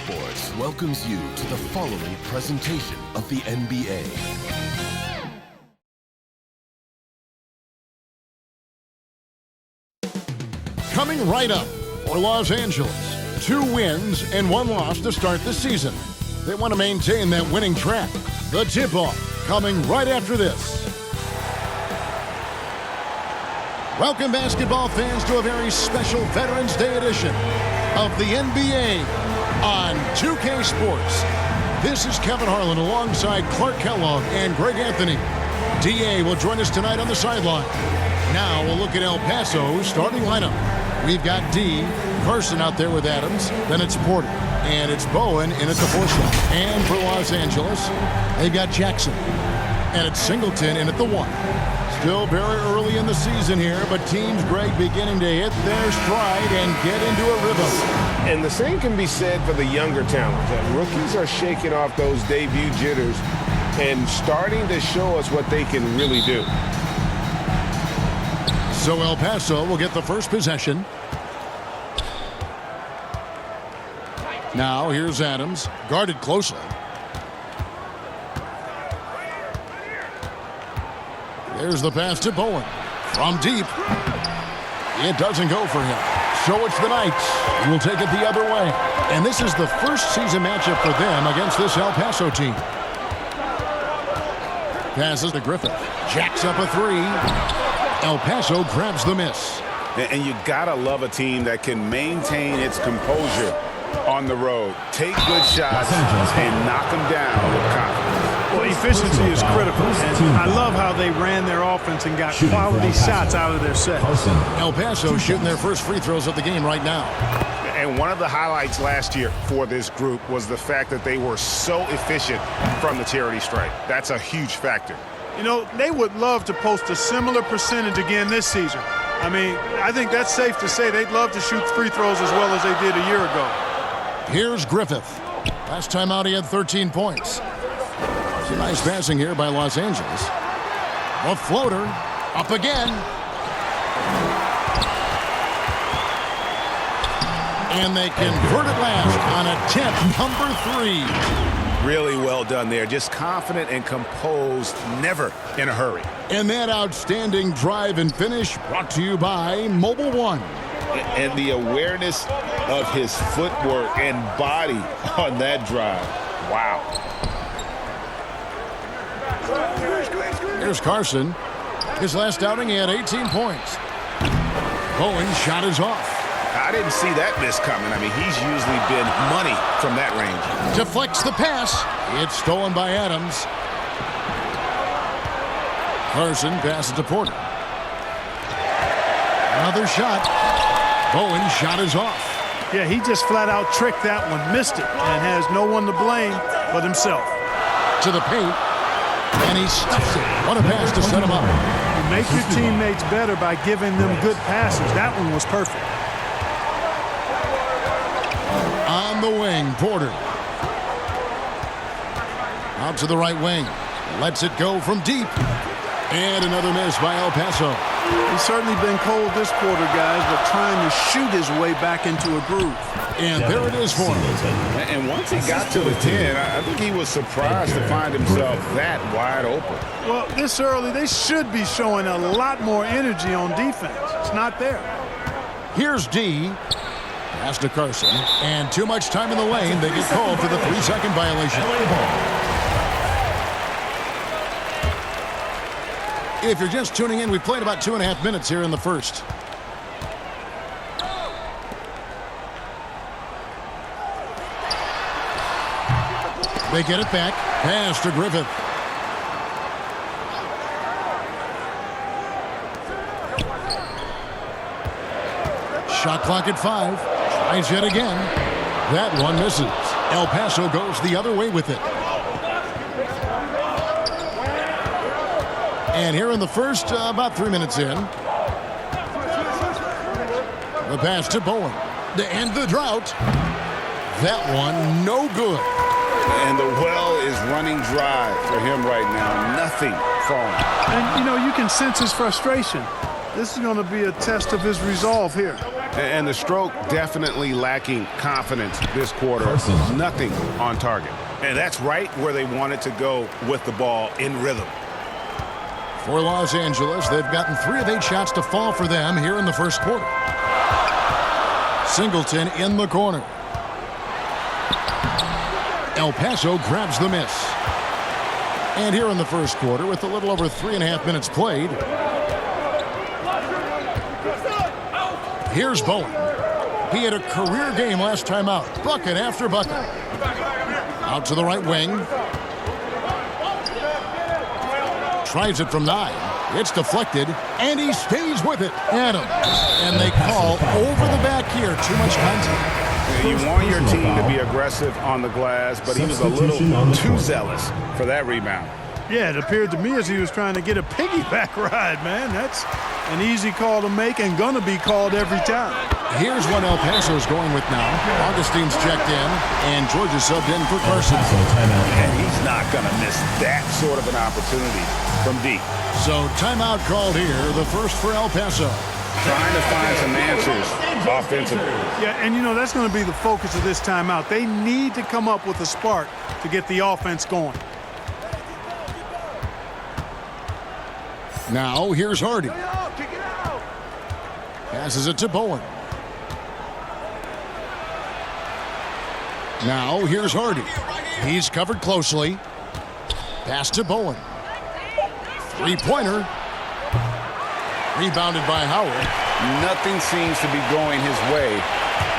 Sports welcomes you to the following presentation of the NBA. Coming right up for Los Angeles, 2 wins and 1 loss to start the season. They want to maintain that winning track. The tip-off coming right after this. Welcome, basketball fans, to a very special Veterans Day edition of the NBA on 2K Sports. This is Kevin Harlan alongside Clark Kellogg and Greg Anthony. DA will join us tonight on the sideline. Now we'll look at El Paso's starting lineup. We've got D, Carson out there with Adams. Then it's Porter. And it's Bowen in at the 4 slot. And for Los Angeles, they've got Jackson. And it's Singleton in at the 1. Still very early in the season here, but teams, Greg, beginning to hit their stride and get into a rhythm. And the same can be said for the younger talent. Rookies are shaking off those debut jitters and starting to show us what they can really do. So El Paso will get the first possession. Now here's Adams, guarded closely. There's the pass to Bowen. From deep. It doesn't go for him. So it's the Knights who will take it the other way. And this is the first season matchup for them against this El Paso team. Passes to Griffith. Jacks up a 3. El Paso grabs the miss. And you gotta love a team that can maintain its composure on the road. Take good shots and knock them down with confidence. Well, efficiency is critical, and I love how they ran their offense and got quality shots out of their set. El Paso shooting their first free throws of the game right now. And one of the highlights last year for this group was the fact that they were so efficient from the charity stripe. That's a huge factor. You know, they would love to post a similar percentage again this season. I mean, I think that's safe to say they'd love to shoot free throws as well as they did a year ago. Here's Griffith. Last time out, he had 13 points. It's a nice passing here by Los Angeles. A floater. Up again. And they convert it last on attempt number 3. Really well done there. Just confident and composed, never in a hurry. And that outstanding drive and finish brought to you by Mobile One. And the awareness of his footwork and body on that drive. Wow. Here's Carson. His last outing, he had 18 points. Bowen's shot is off. I didn't see that miss coming. I mean, he's usually been money from that range. Deflects the pass. It's stolen by Adams. Carson passes to Porter. Another shot. Bowen's shot is off. Yeah, he just flat out tricked that one, missed it, and has no one to blame but himself. To the paint, and he stuffs it. What a pass to set him up. You make your teammates better by giving them good passes. That one was perfect. On the wing, Porter. Out to the right wing. Lets it go from deep. And another miss by El Paso. He's certainly been cold this quarter, guys, but trying to shoot his way back into a groove. And there it is for him. And once he got to the 10, I think he was surprised to find himself that wide open. Well, this early, they should be showing a lot more energy on defense. It's not there. Here's D. Pass to Carson. And too much time in the lane. They get called for the 3-second violation. If you're just tuning in, we've played about 2.5 minutes here in the first. They get it back. Pass to Griffith. Shot clock at 5. Tries yet again. That one misses. El Paso goes the other way with it. And here in the first, about 3 minutes in. The pass to Bowen. To end the drought. That one, no good. And the well is running dry for him right now. Nothing falling. And, you know, you can sense his frustration. This is going to be a test of his resolve here. And the stroke definitely lacking confidence this quarter. Nothing on target. And that's right where they wanted to go with the ball in rhythm. For Los Angeles, they've gotten 3 of 8 shots to fall for them here in the first quarter. Singleton in the corner. El Paso grabs the miss. And here in the first quarter, with a little over 3.5 minutes played, here's Bowen. He had a career game last time out. Bucket after bucket. Out to the right wing. Tries it from 9. It's deflected, and he stays with it. Adams. And they call over the back here. Too much contact. You want your team to be aggressive on the glass, but he was a little too zealous for that rebound. Yeah, it appeared to me as he was trying to get a piggyback ride, man. That's an easy call to make and gonna be called every time. Here's what El Paso's going with now. Augustine's checked in, and Georgia subbed in for Carson. And he's not gonna miss that sort of an opportunity from deep. So timeout called here, the first for El Paso. Trying to find some answers offensively. Yeah, and you know, that's going to be the focus of this timeout. They need to come up with a spark to get the offense going. Now, here's Hardy. Passes it to Bowen. Now, here's Hardy. He's covered closely. Pass to Bowen. Three-pointer. Rebounded by Howard. Nothing seems to be going his way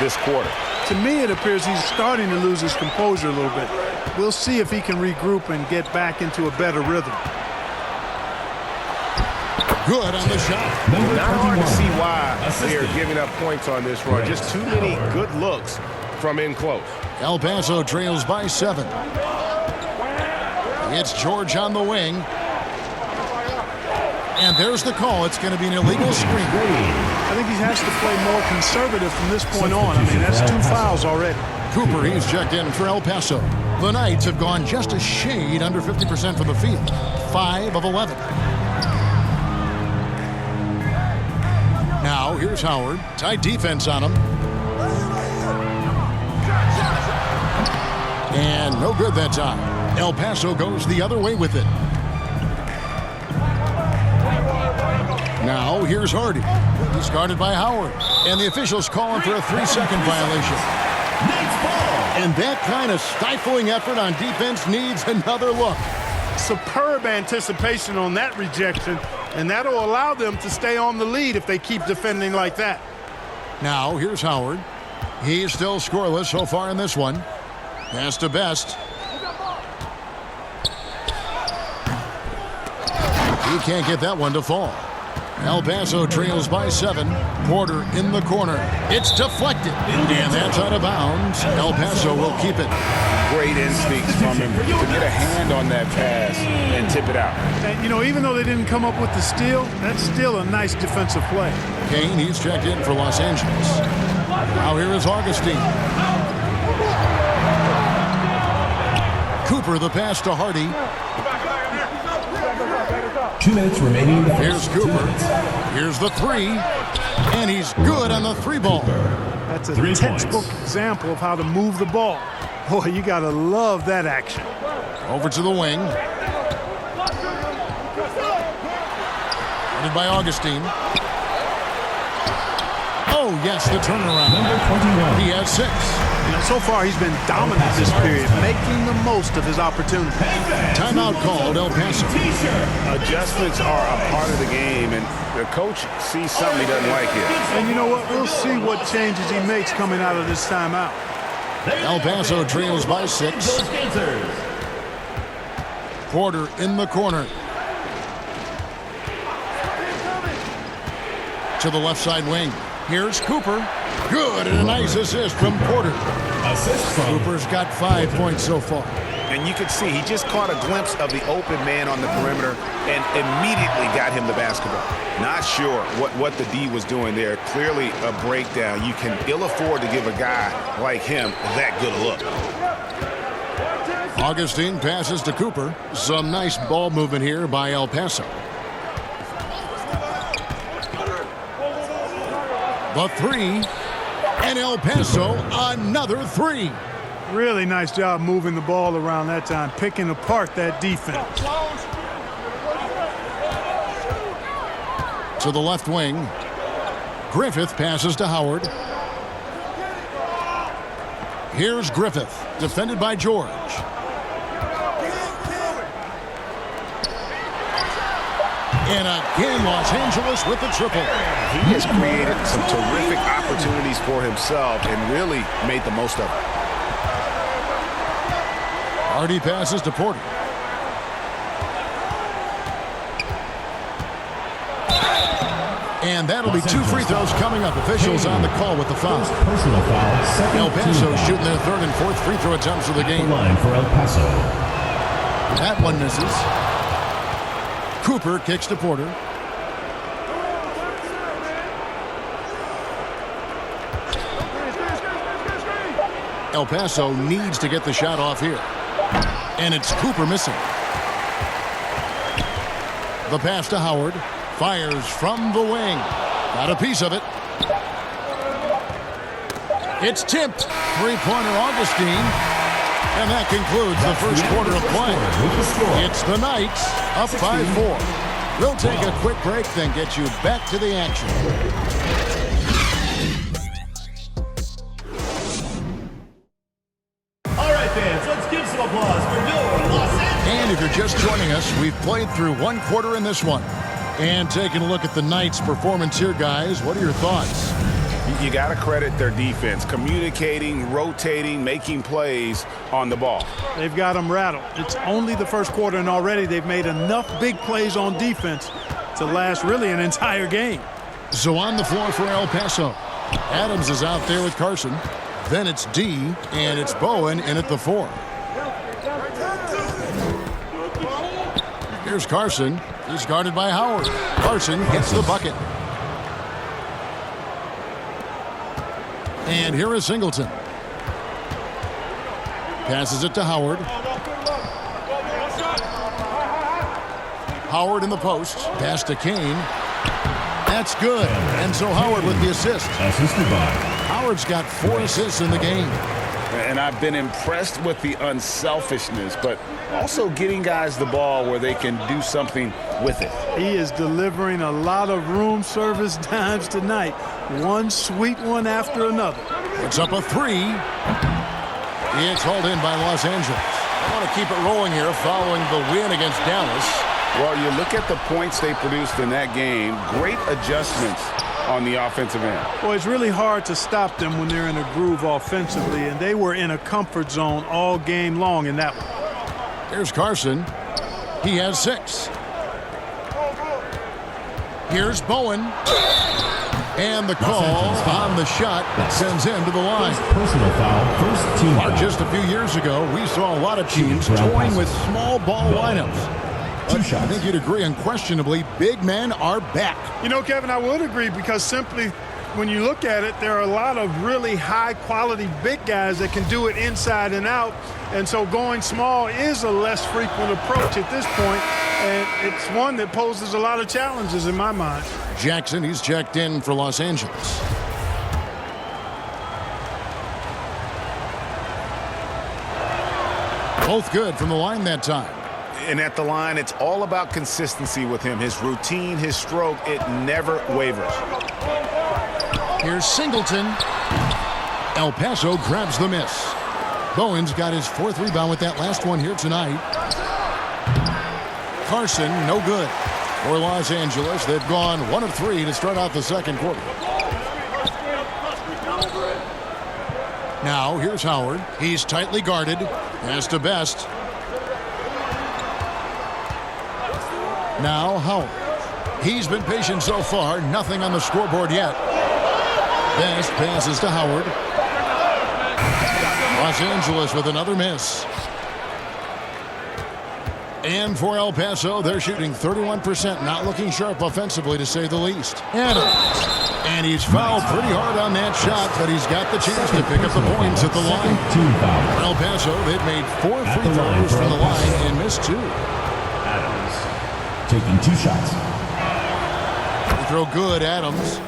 this quarter. To me, it appears he's starting to lose his composure a little bit. We'll see if he can regroup and get back into a better rhythm. Good on the shot. Not hard to see why they are giving up points on this run. Just too many good looks from in close. El Paso trails by 7. It's George on the wing. And there's the call. It's going to be an illegal screen. I think he has to play more conservative from this point on. I mean, that's 2 fouls already. Cooper, he's checked in for El Paso. The Knights have gone just a shade under 50% from the field. 5 of 11. Now, here's Howard. Tight defense on him. And no good that time. El Paso goes the other way with it. Now, here's Hardy. He's guarded by Howard. And the officials calling for a 3-second violation. And that kind of stifling effort on defense needs another look. Superb anticipation on that rejection, and that'll allow them to stay on the lead if they keep defending like that. Now, here's Howard. He's still scoreless so far in this one. Pass to Best. He can't get that one to fall. El Paso trails by 7. Porter in the corner. It's deflected. And that's out of bounds. El Paso will keep it. Great instincts from him to get a hand on that pass and tip it out. And, you know, even though they didn't come up with the steal, that's still a nice defensive play. Kane, he's checked in for Los Angeles. Now here is Augustine. Cooper, the pass to Hardy. 2 minutes remaining. Here's Cooper. Here's the 3. And he's good on the 3-ball. That's a textbook example of how to move the ball. Boy, you got to love that action. Over to the wing. Headed by Augustine. Oh, yes, the turnaround. He has 6. You know, so far he's been dominant this period, making the most of his opportunity. Timeout called El Paso. Adjustments are a part of the game, and the coach sees something he doesn't like here. And you know what? We'll see what changes he makes coming out of this timeout. El Paso trails by 6. Porter in the corner. To the left side wing. Here's Cooper. Good, and a nice assist from Porter. Cooper's got 5 points so far. And you can see he just caught a glimpse of the open man on the perimeter and immediately got him the basketball. Not sure what the D was doing there. Clearly a breakdown. You can ill afford to give a guy like him that good a look. Augustine passes to Cooper. Some nice ball movement here by El Paso. The three. And El Paso, another three. Really nice job moving the ball around that time, picking apart that defense. To the left wing. Griffith passes to Howard. Here's Griffith, defended by George. And again, Los Angeles with the triple. He has created some terrific opportunities for himself and really made the most of it. Hardy passes to Porter. And that'll be two free throws coming up. Officials on the call with the foul. Personal foul. Second El Paso team foul. shooting their third and fourth free throw attempts of the game. Line for El Paso. That one misses. Cooper kicks to Porter. El Paso needs to get the shot off here. And it's Cooper missing. The pass to Howard. Fires from the wing. Got a piece of it. It's tipped. Three-pointer Augustine. And that concludes the first quarter of play. It's the Knights up 5-4. We'll take a quick break, then get you back to the action. All right, fans, let's give some applause for your Los Angeles. And if you're just joining us, we've played through one quarter in this one. And taking a look at the Knights' performance here, guys, what are your thoughts? You got to credit their defense, communicating, rotating, making plays on the ball. They've got them rattled. It's only the first quarter, and already they've made enough big plays on defense to last really an entire game. So on the floor for El Paso. Adams is out there with Carson. Then it's D, and it's Bowen in at the 4. Here's Carson. He's guarded by Howard. Carson gets the bucket. And here is Singleton. Passes it to Howard. Howard in the post. Pass to Kane. That's good. And so Howard with the assist. Assisted by Howard's got 4 assists in the game. And I've been impressed with the unselfishness, but also getting guys the ball where they can do something with it. He is delivering a lot of room service dimes tonight. One sweet one after another. It's up a 3. It's hauled in by Los Angeles. I want to keep it rolling here following the win against Dallas. Well, you look at the points they produced in that game, great adjustments on the offensive end. Well, it's really hard to stop them when they're in a groove offensively, and they were in a comfort zone all game long in that one. Here's Carson. He has 6. Here's Bowen. And the call on the shot sends him to the line. personal foul. First team foul. Just a few years ago, we saw a lot of teams toying with small ball lineups. But I think you'd agree unquestionably, big men are back. You know, Kevin, I would agree because simply when you look at it, there are a lot of really high-quality big guys that can do it inside and out. And so going small is a less frequent approach at this point, and it's one that poses a lot of challenges in my mind. Jackson, he's checked in for Los Angeles. Both good from the line that time. And at the line, it's all about consistency with him. His routine, his stroke, it never wavers. Here's Singleton. El Paso grabs the miss. Bowen's got his 4th rebound with that last one here tonight. Carson, no good. For Los Angeles, they've gone 1 of 3 to start out the second quarter. Now, here's Howard. He's tightly guarded. Pass to Best. Now Howard. He's been patient so far. Nothing on the scoreboard yet. Best passes to Howard. Los Angeles with another miss. And for El Paso, they're shooting 31%. Not looking sharp offensively, to say the least. And he's fouled pretty hard on that shot, but he's got the chance to pick up the points at the line. For El Paso, they've made 4 free throws from the line and missed 2. Taking 2 shots. Free throw good, Adams.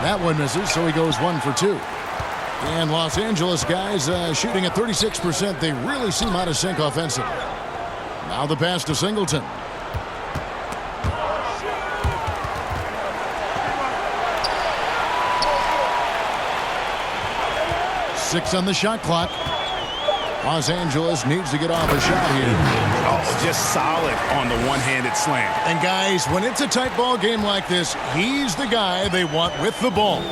That one misses, so he goes 1 for 2. And Los Angeles guys shooting at 36%. They really seem out of sync offensively. Now the pass to Singleton. Six on the shot clock. Los Angeles needs to get off a shot here. Oh, just solid on the one-handed slam. And guys, when it's a tight ball game like this, he's the guy they want with the ball.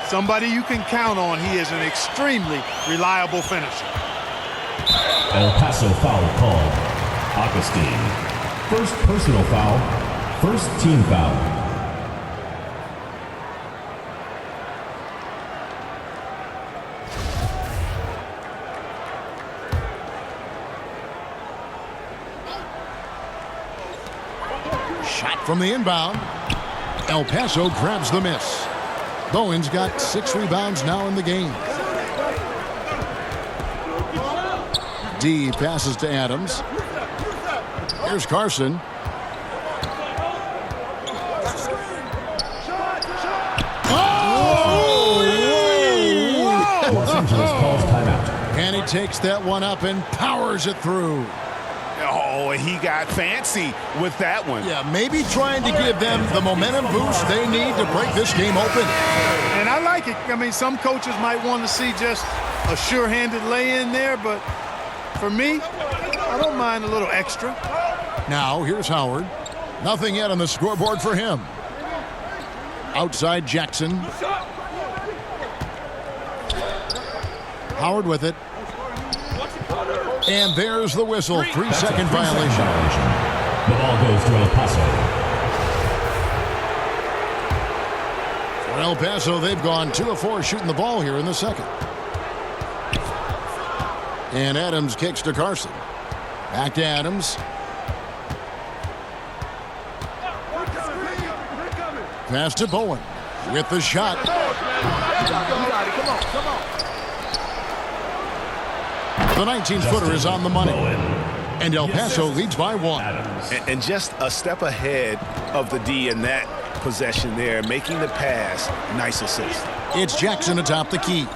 Somebody you can count on. He is an extremely reliable finisher. El Paso foul called. Augustine. First personal foul. First team foul. Shot from the inbound. El Paso grabs the miss. Bowen's got 6 rebounds now in the game. D passes to Adams. Here's Carson. Los Angeles calls timeout. And he takes that one up and powers it through. Oh, he got fancy with that one. Yeah, maybe trying to give them the momentum boost they need to break this game open. And I like it. I mean, some coaches might want to see just a sure-handed lay-in there, but for me, I don't mind a little extra. Now, here's Howard. Nothing yet on the scoreboard for him. Outside Jackson. Howard with it. And there's the whistle. 3-second violation. The ball goes to El Paso. For El Paso, they've gone 2 of 4 shooting the ball here in the second. And Adams kicks to Carson. Back to Adams. Pass to Bowen with the shot. The 19-footer is on the money. And El Paso leads by 1. And just a step ahead of the D in that possession there, making the pass. Nice assist. It's Jackson atop the key.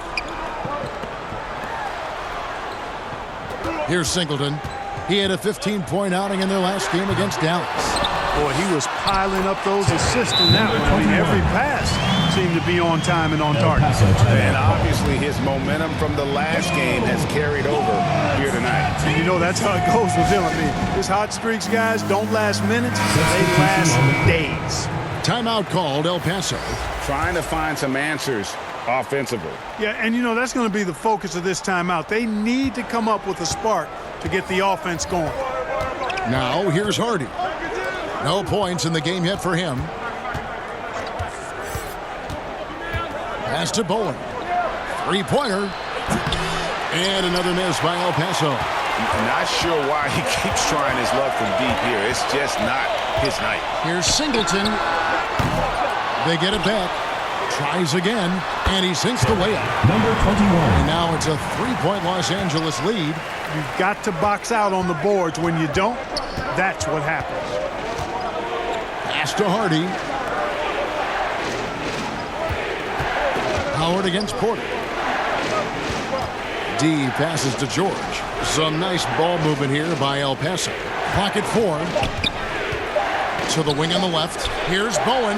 Here's Singleton. He had a 15-point outing in their last game against Dallas. Boy, he was piling up those assists in that one. I mean, every pass seemed to be on time and on target. And obviously his momentum from the last game has carried over here tonight. And you know that's how it goes with him. I mean, his hot streaks, guys, don't last minutes. They last days. Timeout called, El Paso. Trying to find some answers offensively. Yeah, and you know that's going to be the focus of this timeout. They need to come up with a spark to get the offense going. Now, here's Hardy. No points in the game yet for him. Pass to Bowen. 3-pointer. And another miss by El Paso. Not sure why he keeps trying his luck from deep here. It's just not his night. Here's Singleton. They get it back. Tries again. And he sinks the layup. Number 21. And now it's a 3-point Los Angeles lead. You've got to box out on the boards. When you don't, that's what happens. Pass to Hardy. Howard against Porter. D passes to George. Some nice ball movement here by El Paso. Pocket 4. To the wing on the left. Here's Bowen.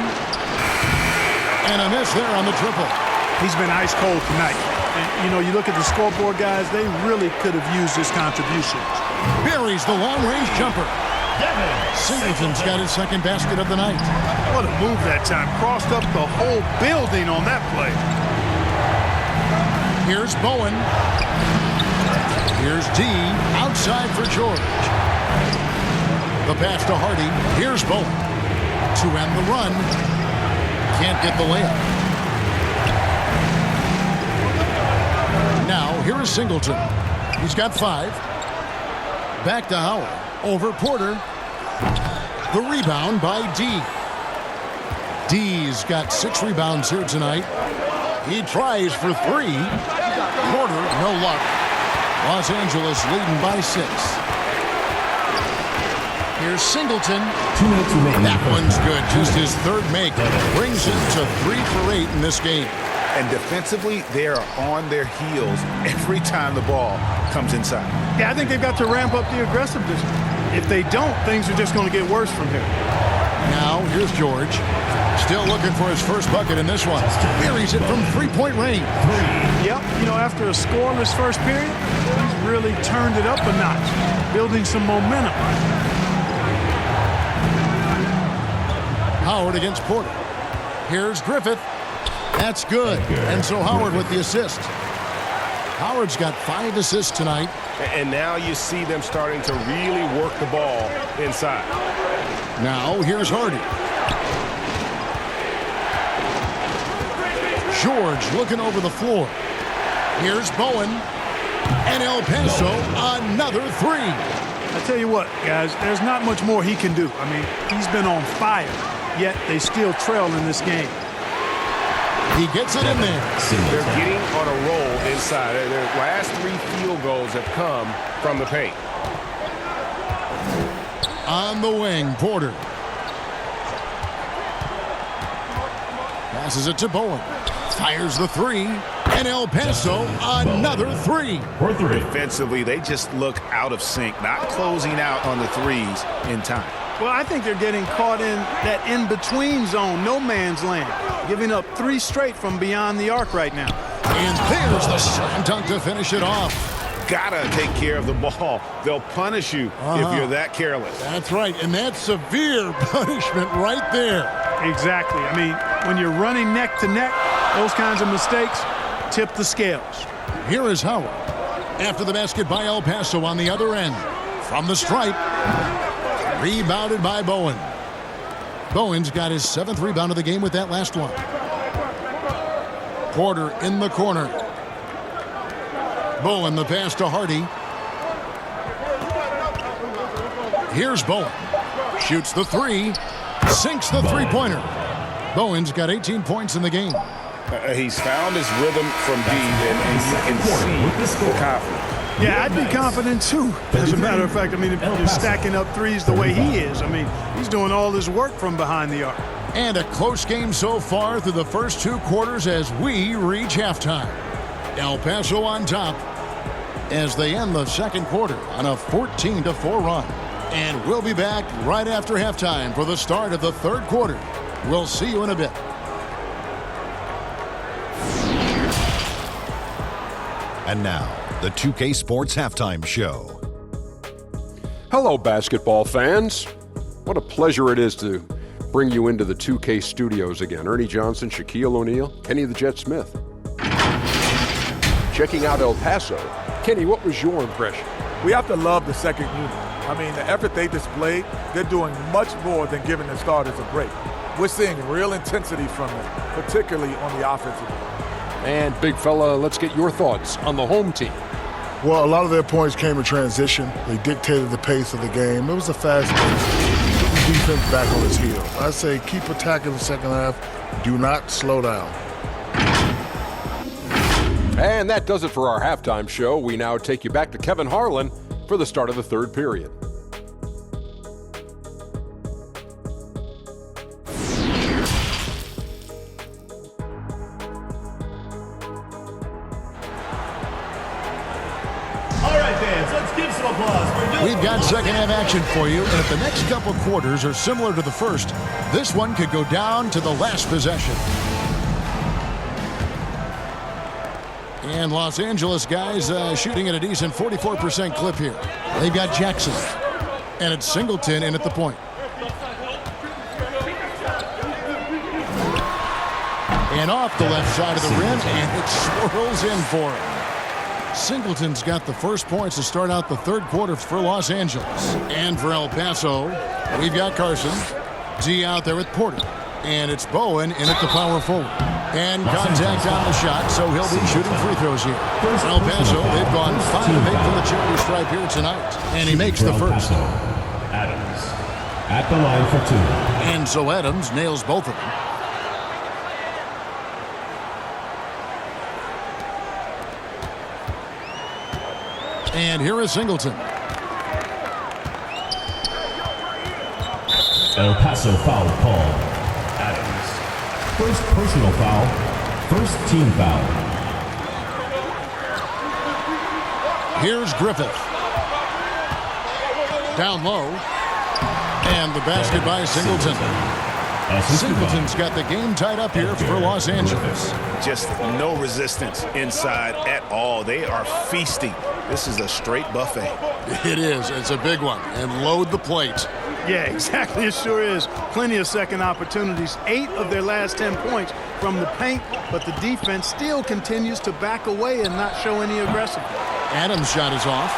And a miss there on the triple. He's been ice cold tonight. And, you know, you look at the scoreboard, guys, they really could have used his contributions. Buries the long-range jumper. Singleton's got his second basket of the night. What a move that time. Crossed up the whole building on that play. Here's Bowen. Here's D. Outside for George. The pass to Hardy. Here's Bowen. To end the run. Can't get the layup. Now, here is Singleton. He's got 5. Back to Howard. Over Porter. The rebound by D. D's got 6 rebounds here tonight. He tries for 3. Porter, no luck. Los Angeles leading by 6. Here's Singleton. 2 minutes remaining. That one's good. Just his third make. Brings him to 3 for 8 in this game. And defensively, they are on their heels every time the ball comes inside. Yeah, I think they've got to ramp up the aggressiveness. If they don't, things are just going to get worse from here. Now, here's George. Still looking for his first bucket in this one. Buries it from three-point range. Yep, you know, after a scoreless first period, he's really turned it up a notch, building some momentum. Howard against Porter. Here's Griffith. That's good. And so Howard with the assist. Howard's got 5 assists tonight. And now you see them starting to really work the ball inside. Now here's Hardy. George looking over the floor. Here's Bowen. And El Paso, another 3. I tell you what, guys, there's not much more he can do. I mean, he's been on fire, yet they still trail in this game. He gets it in there. They're getting on a roll inside. Their last 3 field goals have come from the paint. On the wing, Porter. Passes it to Bowen. Fires the 3. And El Paso, another 3. For 3. Defensively, they just look out of sync, not closing out on the threes in time. Well, I think they're getting caught in that in-between zone, no man's land, giving up 3 straight from beyond the arc right now. And there's the slam dunk to finish it off. Gotta take care of the ball. They'll punish you if you're that careless. That's right, and that's severe punishment right there. Exactly. I mean, when you're running neck to neck, those kinds of mistakes tip the scales. Here is Howard. After the basket by El Paso on the other end. From the stripe. Rebounded by Bowen. Bowen's got his 7th rebound of the game with that last one. Porter in the corner. Bowen the pass to Hardy. Here's Bowen. Shoots the 3. Sinks the three-pointer. Bowen's got 18 points in the game. He's found his rhythm from deep, and you can see the confidence. Yeah, I'd be confident too. As a matter of fact, I mean, if you're stacking up threes the way he is, I mean, he's doing all this work from behind the arc. And a close game so far through the first 2 quarters as we reach halftime. El Paso on top as they end the second quarter on a 14-4 run. And we'll be back right after halftime for the start of the third quarter. We'll see you in a bit. And now, the 2K Sports Halftime Show. Hello, basketball fans. What a pleasure it is to bring you into the 2K studios again. Ernie Johnson, Shaquille O'Neal, Kenny the Jet Smith. Checking out El Paso. Kenny, what was your impression? We have to love the second unit. I mean, the effort they displayed, they're doing much more than giving the starters a break. We're seeing real intensity from them, particularly on the offensive end. And big fella, let's get your thoughts on the home team. Well, a lot of their points came in transition. They dictated the pace of the game. It was a fast pace. The defense back on its heels. I say keep attacking the second half. Do not slow down. And that does it for our halftime show. We now take you back to Kevin Harlan for the start of the third period. We've got second half action for you, and if the next couple quarters are similar to the first, this one could go down to the last possession. And Los Angeles guys shooting at a decent 44% clip here. They've got Jackson, and it's Singleton in at the point. And off the left side of the rim, and it swirls in for him. Singleton's got the first points to start out the third quarter for Los Angeles. And for El Paso, we've got Carson. Z out there with Porter. And it's Bowen in at the power forward. And contact on the shot, so he'll be shooting free throws here. El Paso, they've gone 5 of 8 from the charity stripe here tonight. And he makes the first. Adams at the line for 2. And so Adams nails both of them. And here is Singleton. El Paso foul called. Adams. First personal foul. First team foul. Here's Griffith. Down low. And the basket by Singleton. Singleton's got the game tied up here for Los Angeles. Just no resistance inside at all. They are feasting. This is a straight buffet. It is. It's a big one. And load the plate. Yeah, exactly. It sure is. Plenty of second opportunities. 8 of their last 10 points from the paint, but the defense still continues to back away and not show any aggressiveness. Adams' shot is off.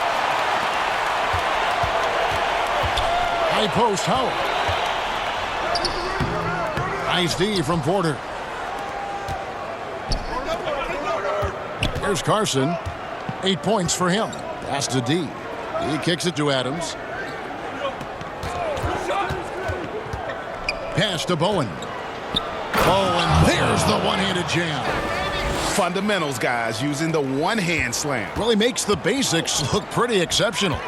High post, Howard. Nice D from Porter. Here's Carson. 8 points for him. Pass to D. He kicks it to Adams. Pass to Bowen. Oh, and there's the one-handed jam. Fundamentals, guys, using the one-hand slam. Really makes the basics look pretty exceptional.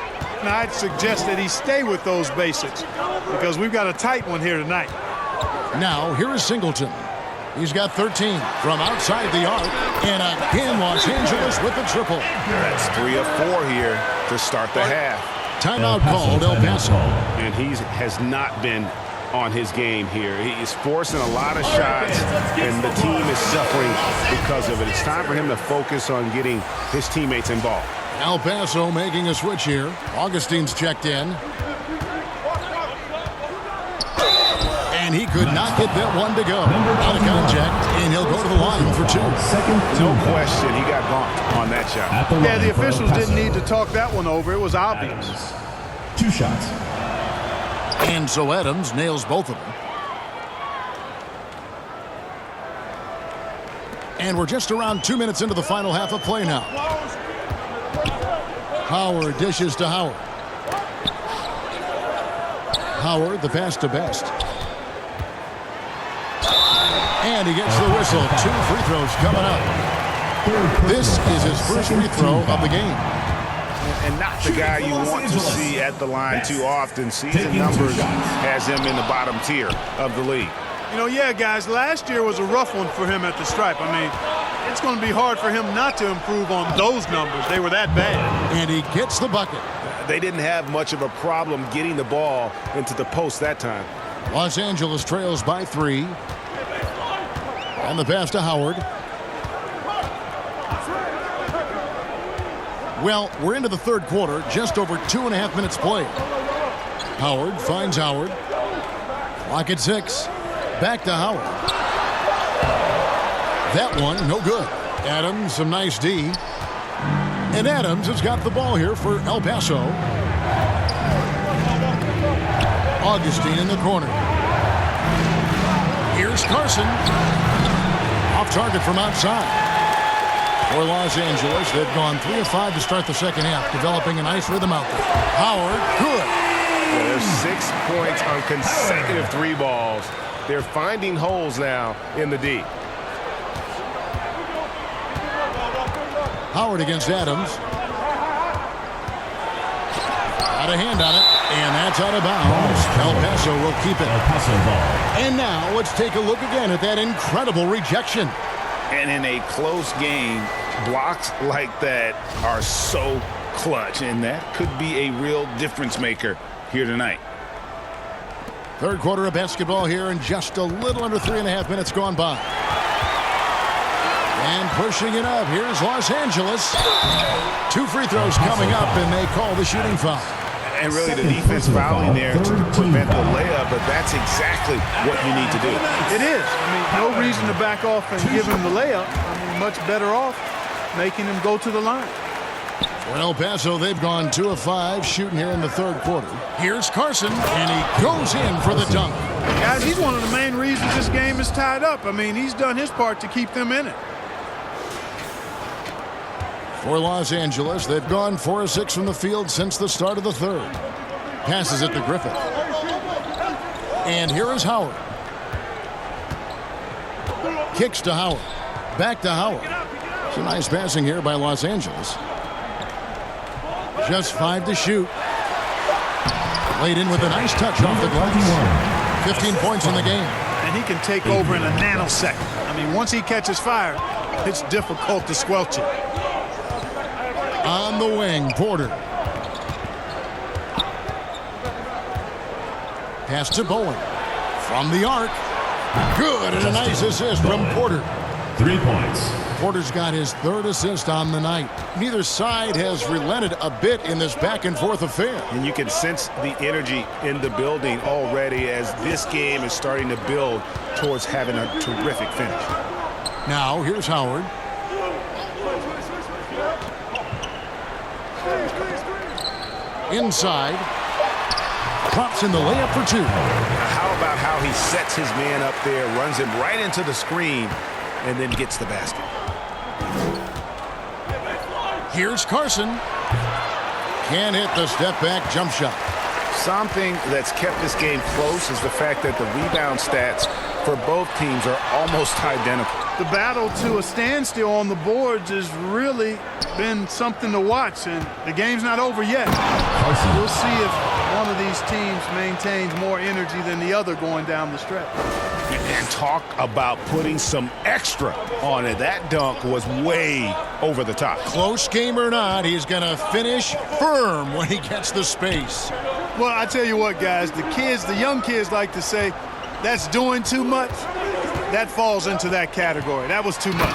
Now, I'd suggest that he stay with those basics because we've got a tight one here tonight. Now, here is Singleton. He's got 13 from outside the arc. And again, Los Angeles with the triple. That's 3 of 4 here to start the half. Timeout called El Paso. And he has not been on his game here. He is forcing a lot of shots, and the team is suffering because of it. It's time for him to focus on getting his teammates involved. El Paso making a switch here. Augustine's checked in. And he could not get that one to go. Out of contact, and he'll go to the line for 2. No question, he got bumped on that shot. Yeah, the officials didn't need to talk that one over. It was obvious. 2 shots. And so Adams nails both of them. And we're just around 2 minutes into the final half of play now. Howard dishes to Howard. Howard, the pass to Best. And he gets the whistle. 2 free throws coming up. This is his first free throw of the game. And not the guy you want to see at the line too often. Season numbers has him in the bottom tier of the league. You know, yeah, guys, last year was a rough one for him at the stripe. I mean, it's going to be hard for him not to improve on those numbers. They were that bad. And he gets the bucket. They didn't have much of a problem getting the ball into the post that time. Los Angeles trails by 3. And the pass to Howard. Well, we're into the third quarter, just over 2.5 minutes played. Howard finds Howard. Clock at 6. Back to Howard. That one, no good. Adams, some nice D. And Adams has got the ball here for El Paso. Augustine in the corner. Here's Carson. Off target from outside. For Los Angeles, they've gone 3 of 5 to start the second half, developing a nice rhythm out there. Howard, good. Yeah, there's 6 points on consecutive 3 balls. They're finding holes now in the D. Howard against Adams. Got a hand on it, and that's out of bounds. El Paso will keep it. El Paso ball. And now let's take a look again at that incredible rejection. And in a close game, blocks like that are so clutch, and that could be a real difference maker here tonight. Third quarter of basketball here, and just a little under 3.5 minutes gone by. And pushing it up, here's Los Angeles. 2 free throws coming up, and they call the shooting foul. And really the defense fouling there to prevent the layup, but that's exactly what you need to do. It is. I mean, no reason to back off and give him the layup. I mean, much better off making him go to the line. For El Paso, they've gone 2 of 5 shooting here in the third quarter. Here's Carson, and he goes in for the dunk. Guys, he's one of the main reasons this game is tied up. I mean, he's done his part to keep them in it. For Los Angeles, they've gone 4 of 6 from the field since the start of the third. Passes it to Griffith. And here is Howard. Kicks to Howard. Back to Howard. It's a nice passing here by Los Angeles. Just 5 to shoot. Laid in with a nice touch off the glass. 15 points in the game. And he can take over in a nanosecond. I mean, once he catches fire, it's difficult to squelch it. On the wing, Porter. Pass to Bowen. From the arc. Good, and a nice assist from Porter. 3 points. Porter's got his third assist on the night. Neither side has relented a bit in this back-and-forth affair. And you can sense the energy in the building already as this game is starting to build towards having a terrific finish. Now, here's Howard. Inside. Drops in the layup for two. How about how he sets his man up there, runs him right into the screen, and then gets the basket. Here's Carson. Can't hit the step-back jump shot. Something that's kept this game close is the fact that the rebound stats for both teams are almost identical. The battle to a standstill on the boards has really been something to watch, and the game's not over yet. We'll see if one of these teams maintains more energy than the other going down the stretch. And talk about putting some extra on it. That dunk was way over the top. Close game or not, he's going to finish firm when he gets the space. Well, I tell you what, guys, the young kids like to say, that's doing too much. That falls into that category. That was too much.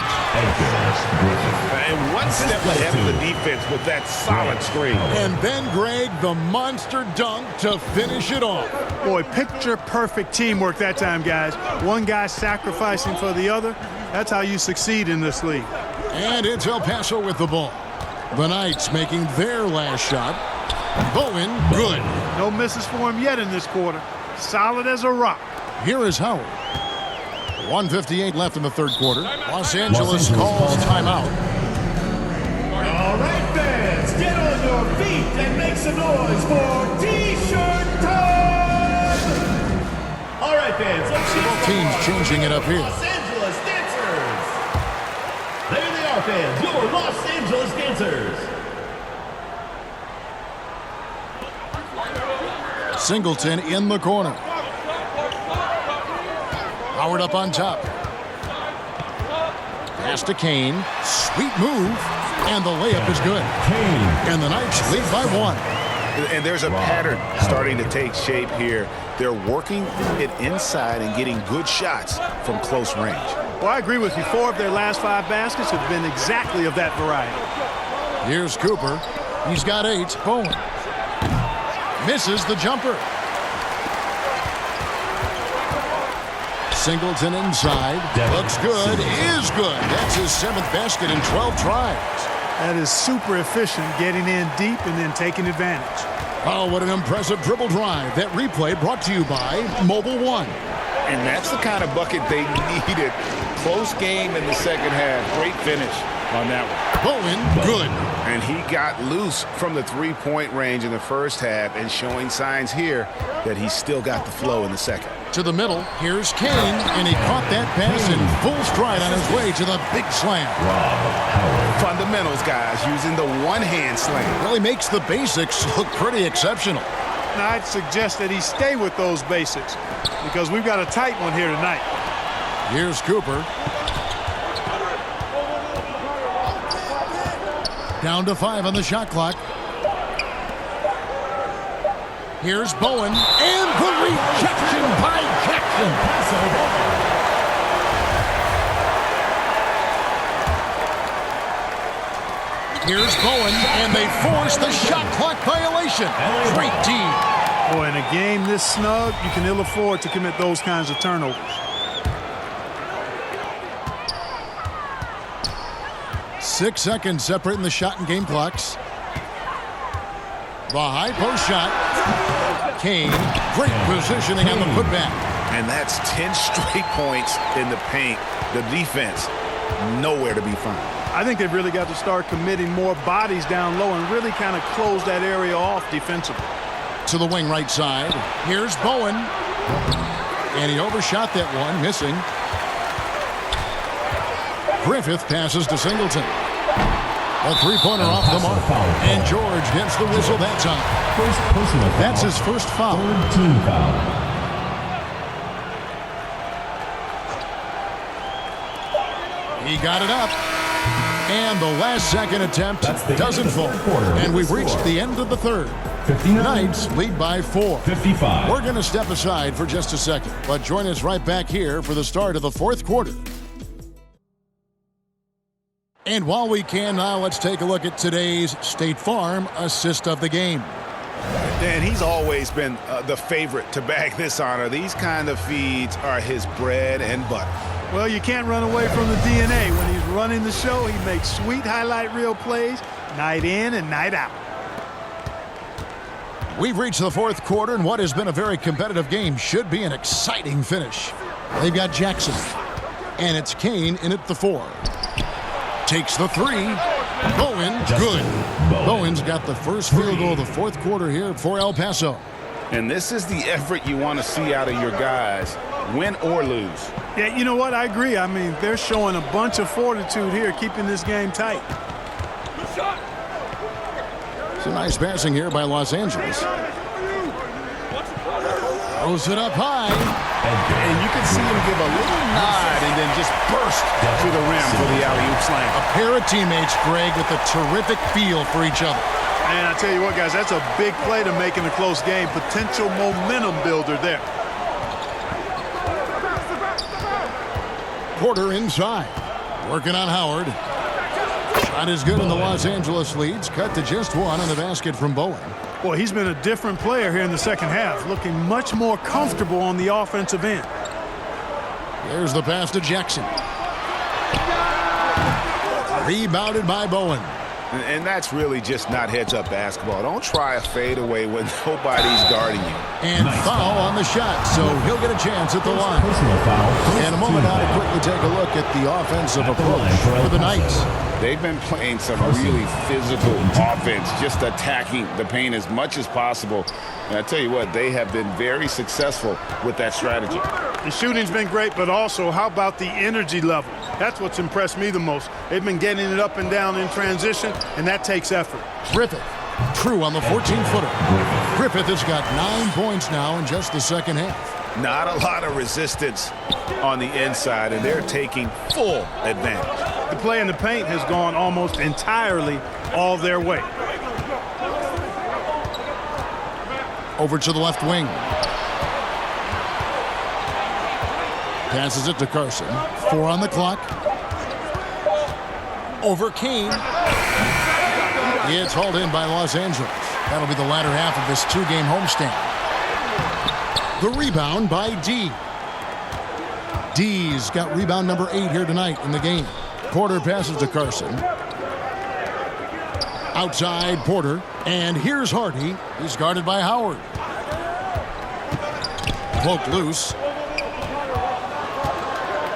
And one step ahead of the defense with that solid screen. And then, Greg, the monster dunk to finish it off. Boy, picture-perfect teamwork that time, guys. One guy sacrificing for the other. That's how you succeed in this league. And it's El Paso with the ball. The Knights making their last shot. Bowen, good. No misses for him yet in this quarter. Solid as a rock. Here is Howard. 1:58 left in the third quarter. Los Angeles calls timeout. All right, fans, get on your feet and make some noise for T-shirt time! All right, fans, let's see. Both teams changing it up here. Los Angeles Dancers. There they are, fans, your Los Angeles Dancers. Singleton in the corner. Howard up on top. Pass to Kane. Sweet move. And the layup is good. And the Knights lead by one. And there's a pattern starting to take shape here. They're working it inside and getting good shots from close range. Well, I agree with you. 4 of their last 5 baskets have been exactly of that variety. Here's Cooper. He's got 8. Bowen. Misses the jumper. Singleton inside. Looks good. Is good. That's his 7th basket in 12 tries. That is super efficient, getting in deep and then taking advantage. Oh, what an impressive dribble drive. That replay brought to you by Mobile One. And that's the kind of bucket they needed. Close game in the second half. Great finish on that one. Bowen, good. And he got loose from the three-point range in the first half and showing signs here that he's still got the flow in the second. To the middle, here's Kane, and he caught that pass in full stride on his way to the big slam. Fundamentals, guys, using the one-hand slam. Really makes the basics look pretty exceptional. And I'd suggest that he stay with those basics because we've got a tight one here tonight. Here's Cooper. Down to 5 on the shot clock. Here's Bowen, and the rejection by Jackson. Here's Bowen, and they force the shot clock violation. Great team. Boy, in a game this snug, you can ill afford to commit those kinds of turnovers. Six seconds separating the shot and game clocks. The high post shot. Kane, great positioning on the putback. And that's 10 straight points in the paint. The defense, nowhere to be found. I think they've really got to start committing more bodies down low and really kind of close that area off defensively. To the wing right side. Here's Bowen. And he overshot that one, missing. Griffith passes to Singleton. A three-pointer off the mark. And George gets the whistle that time. That's his first foul. Team foul. He got it up. And the last second attempt doesn't fall. And we've reached the end of the third. Knights lead by 4. 55. We're going to step aside for just a second, but join us right back here for the start of the fourth quarter. And while we can now, let's take a look at today's State Farm assist of the game. Dan, he's always been the favorite to bag this honor. These kind of feeds are his bread and butter. Well, you can't run away from the DNA. When he's running the show, he makes sweet highlight reel plays night in and night out. We've reached the fourth quarter, and what has been a very competitive game should be an exciting finish. They've got Jackson, and it's Kane in at the 4. Takes the 3. Bowen, good. Bowen's got the first field goal of the fourth quarter here for El Paso. And this is the effort you want to see out of your guys, win or lose. Yeah, you know what? I agree. I mean, they're showing a bunch of fortitude here, keeping this game tight. It's a nice passing here by Los Angeles. Throws it up high. And you can see him give a little nod and then just burst to the rim for the alley-oop slam. A pair of teammates, Greg, with a terrific feel for each other. And I tell you what, guys, that's a big play to make in a close game. Potential momentum builder there. Porter inside. Working on Howard. Shot is good, and the Los Angeles leads. Cut to just 1 on the basket from Bowen. Boy, he's been a different player here in the second half, looking much more comfortable on the offensive end. There's the pass to Jackson. Rebounded by Bowen. And that's really just not heads-up basketball. Don't try a fadeaway when nobody's guarding you. And foul on the shot, so he'll get a chance at the line. In a moment now to quickly take a look at the offensive approach for the Knights. They've been playing some really physical offense, just attacking the paint as much as possible. And I tell you what, they have been very successful with that strategy. The shooting's been great, but also how about the energy level? That's what's impressed me the most. They've been getting it up and down in transition, and that takes effort. Griffith, true on the 14-footer. Griffith has got 9 points now in just the second half. Not a lot of resistance on the inside, and they're taking full advantage. The play in the paint has gone almost entirely all their way. Over to the left wing. Passes it to Carson. 4 on the clock. Over Kane. It's hauled in by Los Angeles. That'll be the latter half of this 2-game homestand. The rebound by D. D's got rebound number 8 here tonight in the game. Porter passes to Carson. Outside Porter. And here's Hardy. He's guarded by Howard. Poked loose.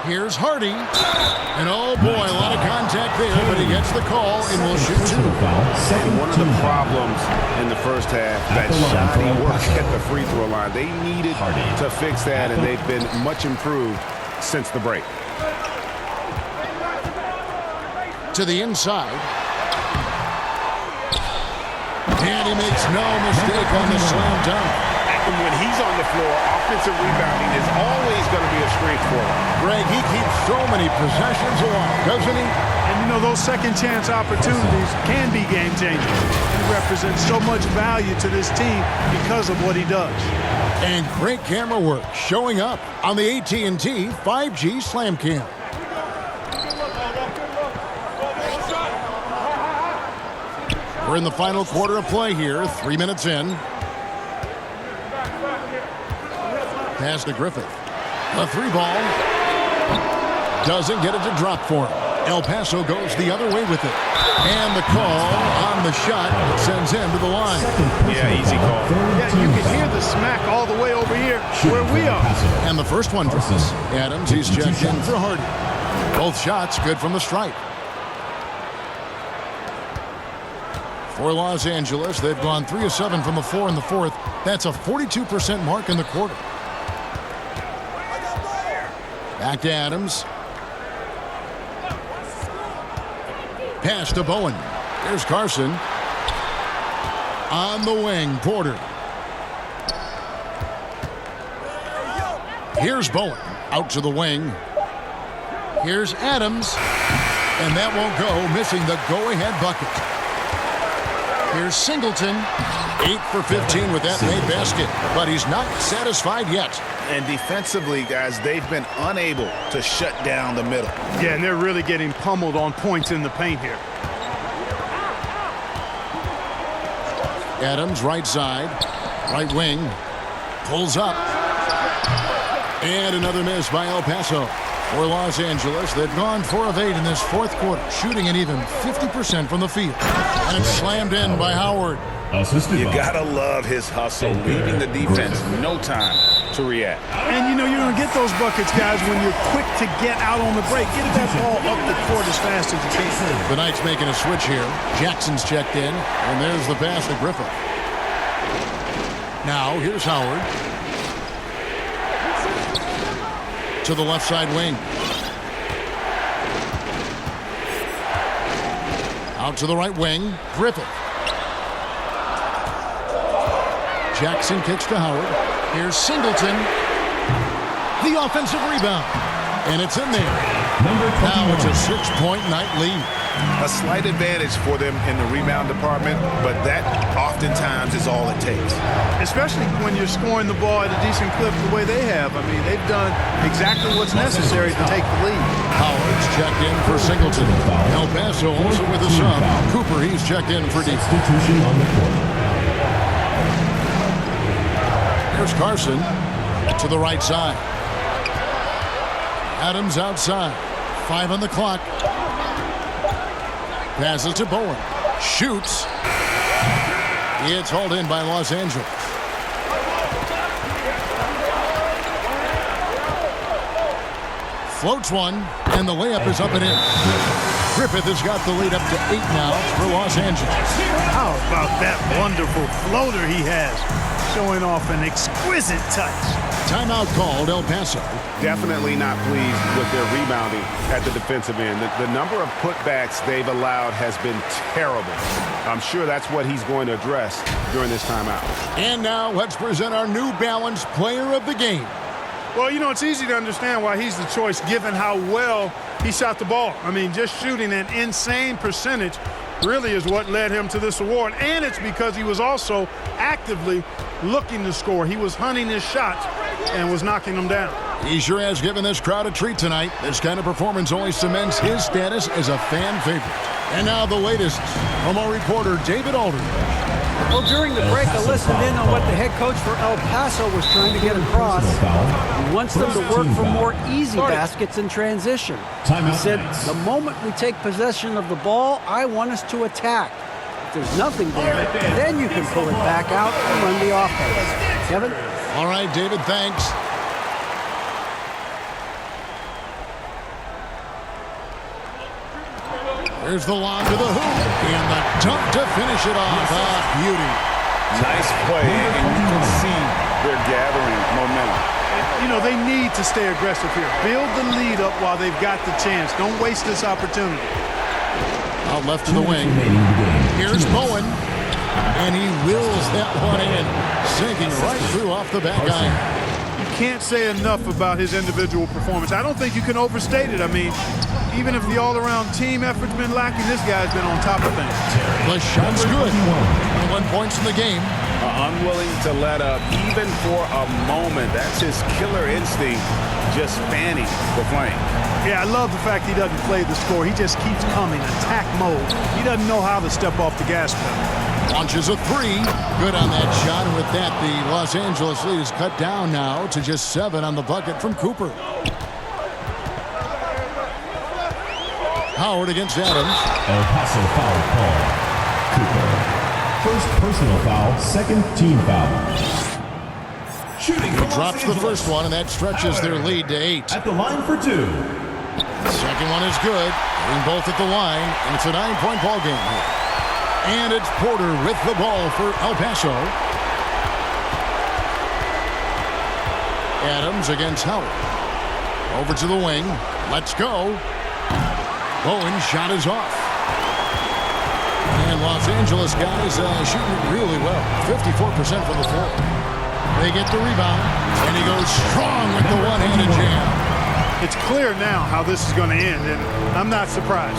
Here's Hardy. And oh boy, a lot of contact there, but he gets the call and will shoot 2. And one of the problems in the first half, that shoddy work at the free throw line. They needed to fix that, and they've been much improved since the break. To the inside. And he makes no mistake on the slam dunk. And when he's on the floor, offensive rebounding is always going to be a strength for him. Greg, he keeps so many possessions alive, doesn't he? And you know, those second chance opportunities can be game changers. He represents so much value to this team because of what he does. And great camera work showing up on the AT&T 5G Slam Cam. We're in the final quarter of play here, 3 minutes in. Pass to Griffith. A 3-ball. Doesn't get it to drop for him. El Paso goes the other way with it. And the call on the shot sends him to the line. Yeah, easy call. Yeah, you can hear the smack all the way over here where we are. And the first one drops. Adams, he's checked in for Hardy. Both shots good from the stripe. For Los Angeles, they've gone 3 of 7 from the floor in the fourth. That's a 42% mark in the quarter. Back to Adams. Pass to Bowen. There's Carson. On the wing, Porter. Here's Bowen. Out to the wing. Here's Adams. And that won't go, missing the go-ahead bucket. Here's Singleton. 8 for 15 with that made basket. But he's not satisfied yet. And defensively, guys, they've been unable to shut down the middle. Yeah, and they're really getting pummeled on points in the paint here. Adams, right side. Right wing. Pulls up. And another miss by El Paso. For Los Angeles, they've gone 4 of 8 in this fourth quarter, shooting an even 50% from the field. And it's slammed in by Howard. You gotta love his hustle, leaving the defense no time to react. And you know you're gonna get those buckets, guys, when you're quick to get out on the break. Get that ball up the court as fast as you can. The Knights making a switch here. Jackson's checked in, and there's the pass to Griffith. Now here's Howard. To the left side wing. Out to the right wing. Griffith. Jackson kicks to Howard. Here's Singleton. The offensive rebound. And it's in there. Now it's a 6-point Knight lead. A slight advantage for them in the rebound department, but that oftentimes is all it takes. Especially when you're scoring the ball at a decent clip the way they have. I mean, they've done exactly what's necessary to take the lead. Howard's checked in for Singleton. El Paso also with a sub. Cooper, he's checked in for D. Here's Carson to the right side. Adams outside. 5 on the clock. Passes to Bowen. Shoots. It's hauled in by Los Angeles. Floats one, and the layup is up and in. Griffith has got the lead up to 8 now for Los Angeles. How about that wonderful floater he has? Showing off an exquisite touch. Timeout called, El Paso. Definitely not pleased with their rebounding at the defensive end. The number of putbacks they've allowed has been terrible. I'm sure that's what he's going to address during this timeout. And now let's present our New Balance player of the game. Well, you know, it's easy to understand why he's the choice given how well he shot the ball. I mean, just shooting an insane percentage really is what led him to this award. And it's because he was also actively looking to score. He was hunting his shots and was knocking them down. He sure has given this crowd a treat tonight. This kind of performance only cements his status as a fan favorite. And now the latest from our reporter, David Aldridge. Well, during the break, I listened in on what the head coach for El Paso was trying to get across. He wants them to work for more easy baskets in transition. He said, the moment we take possession of the ball, I want us to attack. If there's nothing there, then you can pull it back out and run the offense. Kevin? All right, David, thanks. There's the lob to the hoop, and the dunk to finish it off. Beauty. Nice play, and you can see they're gathering momentum. You know, they need to stay aggressive here. Build the lead up while they've got the chance. Don't waste this opportunity. Out left to the wing. Here's Bowen, and he wills that one in, sinking right through off the back iron. You can't say enough about his individual performance. I don't think you can overstate it. I mean, even if the all-around team effort's been lacking, this guy's been on top of things. The shot's good. 1 points in the game. Unwilling to let up even for a moment. That's his killer instinct, just fanning the flame. Yeah, I love the fact he doesn't play the score. He just keeps coming, attack mode. He doesn't know how to step off the gas pedal. Launches a 3. Good on that shot. And with that, the Los Angeles lead is cut down now to just 7 on the bucket from Cooper. Howard against Adams. El Paso foul call. Cooper. First personal foul, second team foul. Shooting. He drops the first one, and that stretches their lead to 8. At the line for 2. Second one is good. Getting both at the line, and it's a 9-point ball game here. And it's Porter with the ball for El Paso. Adams against Howard. Over to the wing. Let's go. Bowen's shot is off. And Los Angeles guys shooting it really well. 54% from the floor. They get the rebound, and he goes strong with the one-handed jam. It's clear now how this is going to end, and I'm not surprised.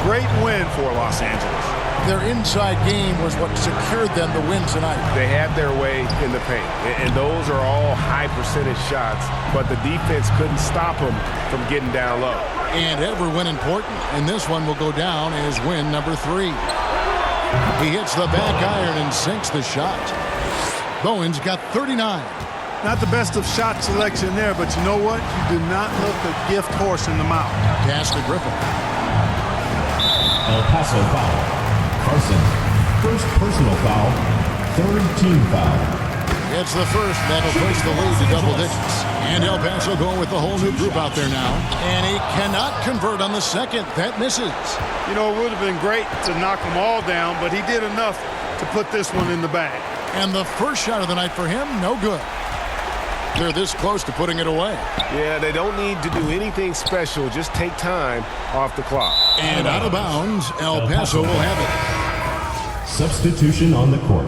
Great win for Los Angeles. Their inside game was what secured them the win tonight. They had their way in the paint, and those are all high percentage shots, but the defense couldn't stop them from getting down low. And every win important, and this one will go down as win number 3. He hits the back iron and sinks the shot. Bowen's got 39. Not the best of shot selection there, but you know what? You do not look a gift horse in the mouth. Pass to Griffin. El Paso foul. Carson, first personal foul, third team foul. It's the first that'll push the lead to double digits. And El Paso going with the whole new group out there now. And he cannot convert on the second. That misses. You know, it would have been great to knock them all down, but he did enough to put this one in the bag. And the first shot of the night for him, no good. They're this close to putting it away. Yeah, they don't need to do anything special. Just take time off the clock. And out of bounds, El Paso will have it. Substitution on the court.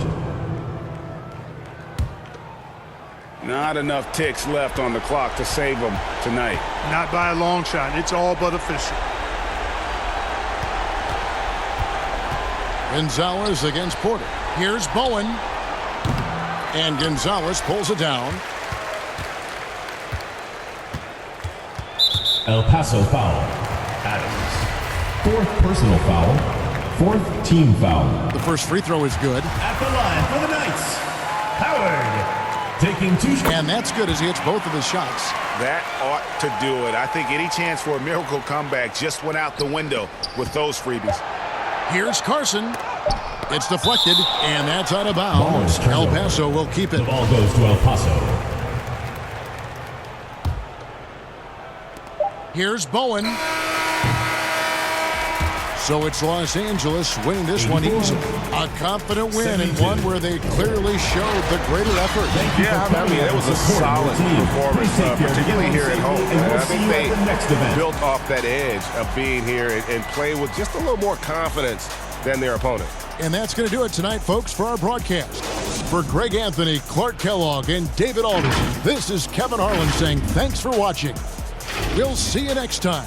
Not enough ticks left on the clock to save them tonight. Not by a long shot. It's all but official. Gonzalez against Porter. Here's Bowen. And Gonzalez pulls it down. El Paso foul. Adams. Fourth personal foul. Fourth team foul. The first free throw is good. At the line for the Knights, Howard taking 2 shots. And that's good as he hits both of his shots. That ought to do it. I think any chance for a miracle comeback just went out the window with those freebies. Here's Carson. It's deflected, and that's out of bounds. El Paso will keep it. The ball goes to El Paso. Here's Bowen. So it's Los Angeles winning this one easily. A confident win and one where they clearly showed the greater effort. Yeah, I mean, it was a solid performance, particularly here at home. I think they built off that edge of being here and played with just a little more confidence than their opponent. And that's going to do it tonight, folks, for our broadcast. For Greg Anthony, Clark Kellogg, and David Aldridge, this is Kevin Harlan saying thanks for watching. We'll see you next time.